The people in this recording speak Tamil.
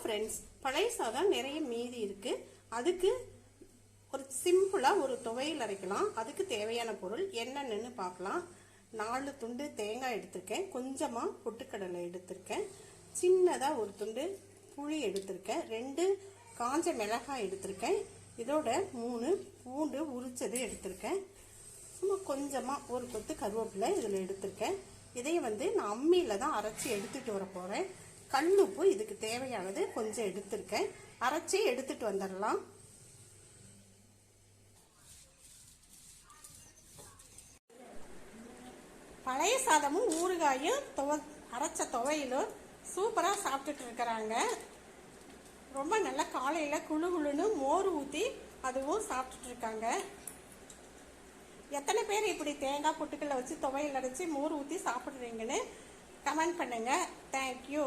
ஃப்ரெண்ட்ஸ், பழைய சாதம் நிறைய மீதி இருக்கு. அதுக்கு ஒரு சிம்பிளா ஒரு துவையல் அரைக்கலாம். அதுக்கு தேவையான பொருள் என்னென்னு பார்க்கலாம். 4 துண்டு தேங்காய் எடுத்திருக்கேன், கொஞ்சமா பொட்டுக்கடலை எடுத்திருக்கேன், சின்னதா ஒரு துண்டு புளி எடுத்திருக்கேன், 2 காஞ்ச மிளகாய் எடுத்திருக்கேன், இதோட 3 பூண்டு உரிச்சது எடுத்திருக்கேன், சும்மா கொஞ்சமா ஒரு கொத்து கருவேப்பிலை இதில் எடுத்திருக்கேன். இதை நான் அம்மியில தான் அரைச்சி எடுத்துட்டு வர போறேன். கல்லுப்பு இதுக்கு தேவையானது கொஞ்சம் எடுத்திருக்கேன். அரைச்சி எடுத்துட்டு வந்துடலாம். பழைய சாதமும் ஊறுகாயும் அரைச்ச துவையிலும் சூப்பரா சாப்பிட்டுட்டு இருக்கிறாங்க. ரொம்ப நல்லா காலையில குழு குழுன்னு மோர் ஊத்தி அதுவும் சாப்பிட்டுட்டு இருக்காங்க. எத்தனை பேர் இப்படி தேங்காய் பொட்டுக்கல்ல வச்சு துவையல் அரைச்சி மோர் ஊத்தி சாப்பிடுறீங்கன்னு கமெண்ட் பண்ணுங்க. தேங்க்யூ.